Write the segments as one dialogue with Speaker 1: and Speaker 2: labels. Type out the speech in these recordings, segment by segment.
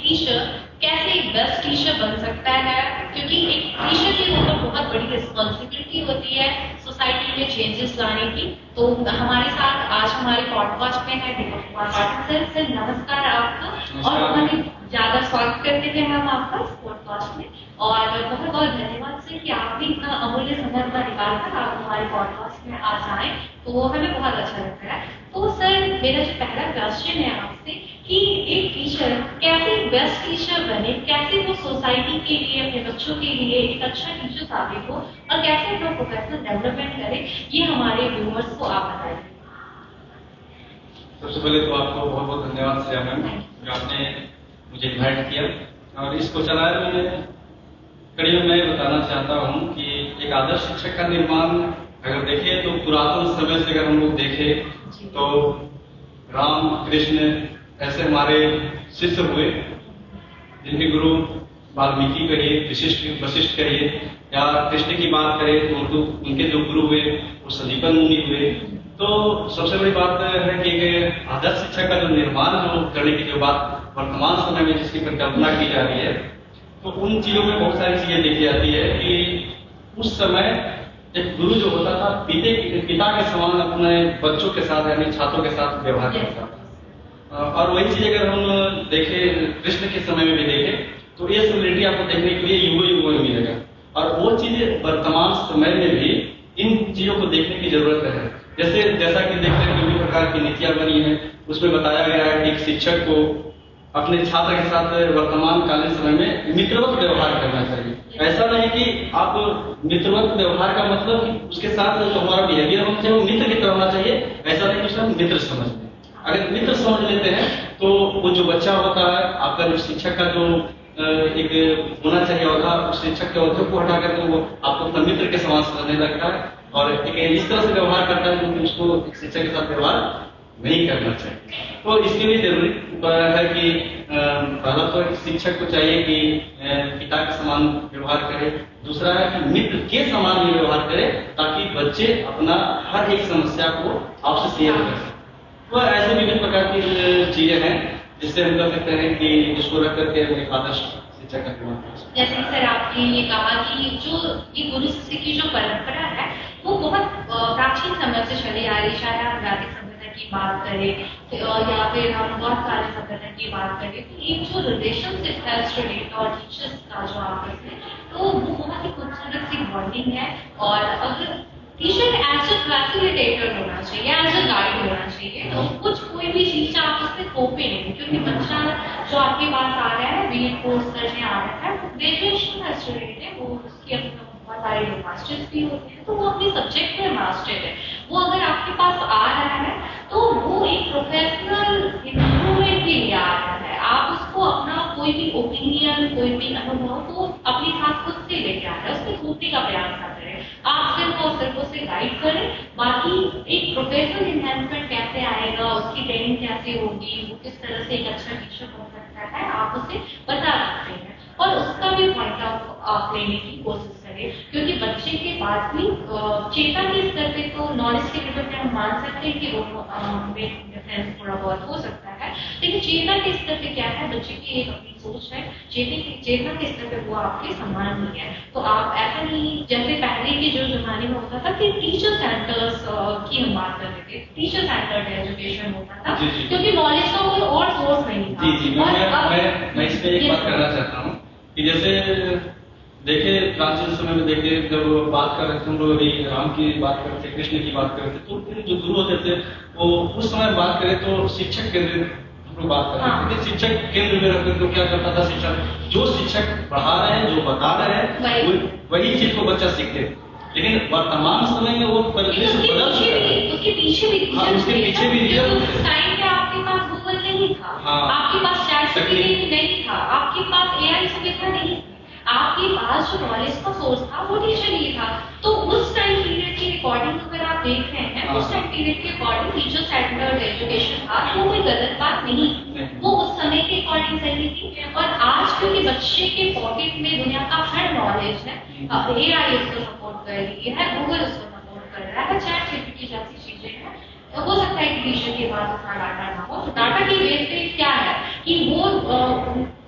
Speaker 1: Teacher कैसे एक best teacher बन सकता है, क्योंकि एक टीचर के ऊपर बहुत बड़ी रिस्पॉन्सिबिलिटी होती है सोसाइटी में चेंजेस लाने की। तो हमारे साथ आज हमारे पॉडकास्ट में है दीपक कुमार पाठक सर। नमस्कार आपका, और बहुत ही ज्यादा स्वागत करते हैं हम आपका इस पॉडकास्ट में, और बहुत बहुत धन्यवाद सर कि आपने इतना अमूल्य समय निकाल कर आप हमारे पॉडकास्ट में आज आए, तो हमें बहुत अच्छा लगता है। तो सर मेरा जो पहला क्वेश्चन है आपसे कि एक टीचर कैसे बेस्ट टीचर बने, कैसे वो सोसाइटी के लिए, अपने बच्चों के लिए एक अच्छा टीचर साबित हो, और कैसे अपना प्रोफेशनल डेवलपमेंट करे, ये हमारे व्यूअर्स को आप बताइए।
Speaker 2: सबसे पहले तो आपको बहुत बहुत धन्यवाद श्रेया मैम, जो आपने मुझे इन्वाइट किया, और इसको चलाने में कड़ी मैं बताना चाहता हूँ कि एक आदर्श शिक्षक का निर्माण अगर देखें तो पुरातन समय से अगर हम लोग देखें तो राम कृष्ण ऐसे हमारे शिष्य हुए, जिनके गुरु वाल्मीकि कहिए, वशिष्ठ कहिए, या कृष्ण की बात करें तो उनके जो गुरु हुए वो संदीपन मुनि हुए। तो सबसे बड़ी बात है कि आदर्श शिक्षक का जो निर्माण जो करने की जो बात वर्तमान समय में जिसकी परिकल्पना की जा रही है, तो उन चीजों में बहुत सारी चीजें देखी जाती है कि उस समय एक गुरु जो होता था पिता के समान अपने बच्चों के साथ यानी छात्रों के साथ व्यवहार करता था। और वही चीज अगर हम देखें कृष्ण के समय में भी देखें तो ये सिमिलरिटी आपको देखने के लिए युगों में मिलेगा, और वो चीजें वर्तमान समय में भी इन चीजों को देखने की जरूरत है। जैसा कि देखते हैं विभिन्न प्रकार की नीतियां बनी है, उसमें बताया गया है कि एक शिक्षक को अपने छात्र के साथ वर्तमान कालीन समय में मित्रवत व्यवहार करना चाहिए। ऐसा नहीं कि आप मित्रवत व्यवहार का मतलब कि उसके साथ जो हमारा बिहेवियर होना चाहिए वो मित्र की तरह होना चाहिए, ऐसा नहीं कि उसे हम मित्र समझ लें। अगर मित्र समझ लेते हैं तो वो जो बच्चा होता है, आपका जो शिक्षक का जो एक होना चाहिए औधा, उस शिक्षक के औधे को हटा करके वो आपको अपना मित्र के समान समझने लगता है, और एक इस तरह से व्यवहार करता है क्योंकि उसको एक शिक्षक के साथ व्यवहार नहीं करना चाहिए। तो इसके लिए जरूरी है कि पहला तो शिक्षक को चाहिए कि पिता के समान व्यवहार करे, दूसरा है कि मित्र के समान भी व्यवहार करे, ताकि बच्चे अपना हर एक समस्या को आपसे शेयर कर सकें। तो ऐसे विभिन्न प्रकार की चीजें हैं जिससे हम कह सकते हैं कि इसको रख करके एक आदर्श शिक्षक का निर्माण कर सकते हैं।
Speaker 1: जैसे सर आपने ये कहा कि जो ये गुरु शिष्य की जो परंपरा है वो बहुत प्राचीन समय से चली आ रही, चाहे आप वैदिक सभ्यता की बात करें या फिर हम बहुत सारे सभ्यता की बात करें, तो एक जो रिलेशनशिप है स्टूडेंट और टीचर्स का जो आपस में, तो वो बहुत ही खूबसूरत सी बॉन्डिंग है। और अगर टीचर एज अ फैसिलिटेटर होना चाहिए, एज अ गाइड होना चाहिए, तो कुछ कोई भी चीज आपस में थोपे नहीं, क्योंकि बच्चा जो आपके पास आ रहा है बीएड कोर्स करने आ रहा है, ग्रेजुएशन का स्टूडेंट है, वो उसकी अपनी बहुत सारे मास्टर्स भी होते हैं, तो वो अपने सब्जेक्ट में मास्टर है, वो अगर आपके पास आ रहा है तो वो एक प्रोफेशनल इम्प्रूवमेंट के लिए आ रहा है। आप उसको अपना कोई भी ओपिनियन, कोई भी अनुभव को अपने साथ खुद से लेके आ रहे हैं, उसको थोपने का प्रयास कर रहे हैं। आप सिर्फ उसे गाइड करें, बाकी एक प्रोफेशनल इन्हेंसमेंट कैसे आएगा, उसकी ट्रेनिंग कैसे होगी, वो किस तरह से एक अच्छा टीचर बन सकता है, आप उसे बता सकते हैं, और उसका भी पॉइंट ऑफ लेने की कोशिश करें, क्योंकि बच्चे के पास भी चेतना के स्तर पे तो नॉलेज के लेवल पे हम मान सकते हैं कि वो डिफरेंस थोड़ा बहुत हो सकता है, लेकिन चेतना के स्तर पे क्या है, बच्चे की एक अपनी सोच है, चेतना के स्तर पे वो आपके समान नहीं है। तो आप ऐसा नहीं, जैसे पहले के जो जमाने में होता था कि टीचर सेंटर्स की हम बात करते थे, टीचर सेंटर्ड एजुकेशन होता था, क्योंकि नॉलेज का कोई और सोर्स नहीं था।
Speaker 2: मैं इसमें एक बात करना चाहता हूँ कि जैसे देखिए प्राचीन समय में देखिए जब बात कर रहे थे हम लोग अभी राम की बात कर रहे थे, कृष्ण की बात कर रहे थे, तो जो गुरु होते थे वो उस समय बात करें तो शिक्षक केंद्रित हम लोग बात कर रहे थे। शिक्षक केंद्र में रखते तो क्या करता था शिक्षक, जो शिक्षक पढ़ा रहे हैं, जो बता रहे हैं, वही चीज को बच्चा सीखते। लेकिन वर्तमान समय में वो परिदृश्य बदल चुका है,
Speaker 1: उसके पीछे भी टाइम पे आपके पास गूगल नहीं था, आपके पास चैट जीपीटी नहीं था, आपके पास एआई सुविधा नहीं थी, आपके पास जो नॉलेज का सोर्स था वो टीचर ही था। तो उस टाइम पीरियड के अकॉर्डिंग अगर आप देख रहे हैं, उस टाइम पीरियड के अकॉर्डिंग टीचर सेंटर्ड एजुकेशन था, तो कोई गलत बात नहीं, वो उस समय के अकॉर्डिंग सही थी। और आज क्योंकि बच्चे के पॉकेट में दुनिया का हर नॉलेज है, एआई उसको सपोर्ट कर रही है, गूगल उसको सपोर्ट कर रहा है, चैट जीपीटी जैसी चीजें हैं, हो सकता है कि टीचर के पास इतना डाटा ना हो, तो डाटा की बेस पे क्या है कि वो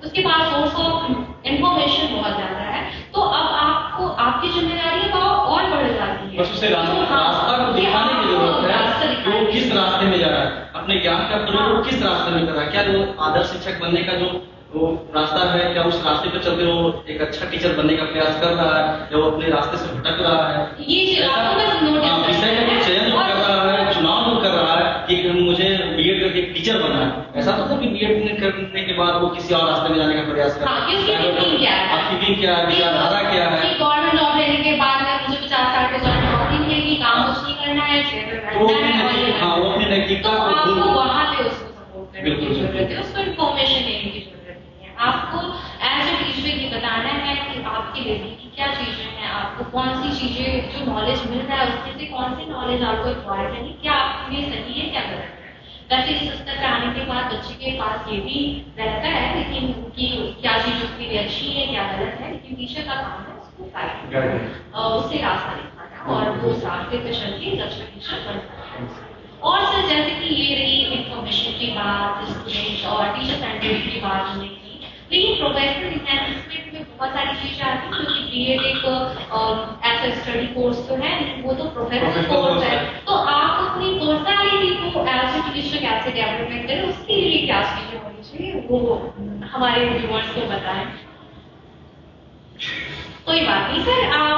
Speaker 1: उसके पास सोर्स ऑफ इंफॉर्मेशन बहुत ज्यादा है, तो अब आपको आपकी जिम्मेदारी और बढ़ जाती है।
Speaker 2: बस उसे रास्ता को दिखाने की जरूरत है कि वो किस रास्ते में जा रहा है, अपने ज्ञान का प्रयोग वो किस रास्ते में कर रहा है। क्या वो आदर्श शिक्षक बनने का जो वो रास्ता है, क्या उस रास्ते पे चलते वो एक अच्छा टीचर बनने का प्रयास कर रहा है, या वो अपने रास्ते से भटक रहा है।
Speaker 1: ये
Speaker 2: विषय का चयन कर रहा है, चुनाव कर रहा है कि मुझे बीएड करके टीचर बनना है। ऐसा तो नहीं बीएड करने के बाद वो किसी और रास्ते में जाने का प्रयास कर रहा है। आपकी थिंकिंग क्या है, विचारधारा क्या है?
Speaker 1: गवर्नमेंट जॉब लेने के बाद में मुझे 50-60,000 नौकरी मिलेगी, काम कुछ नहीं करना है,
Speaker 2: वो अपनी नैतिकता
Speaker 1: आपको वहां पे उसको सपोर्ट करने की जरूरत है, उसको इन्फॉर्मेशन देने की जरूरत नहीं है। आपको एज ए टीचर ये बताना है कि आपके लेवल की क्या चीजें हैं, आपको कौन सी चीजें जो नॉलेज मिल रहा है उसमें से कौन सी नॉलेज आपको एक्वायर करनी, क्या आपके लिए सही है, क्या गलत है। वैसे इस स्तर पे आने के बाद बच्चे के पास ये भी रहता है, लेकिन कि क्या चीज उसके लिए अच्छी है, क्या गलत है, लेकिन टीचर का काम है उसको उससे रास्ता दिखाना और वो रास्ते पे चल के एक अच्छा टीचर बन सकता है। और सर जैसे कि ये रही इंफॉर्मेशन की बात, स्टूडेंट और टीचर सेंट्रिक की बात होने की, लेकिन प्रोफेशनल एनहांसमेंट में बहुत सारी चीजें आती हैं, क्योंकि बीएड एक ऐसा स्टडी कोर्स तो है, वो तो प्रोफेशनल कोर्स है। तो आप अपनी पर्सनालिटी को एज ए टीचर कैसे डेवलपमेंट करें, उसके लिए क्या चीजें होनी चाहिए वो हमारे व्यूअर्स को बताएं। कोई बात नहीं सर, आप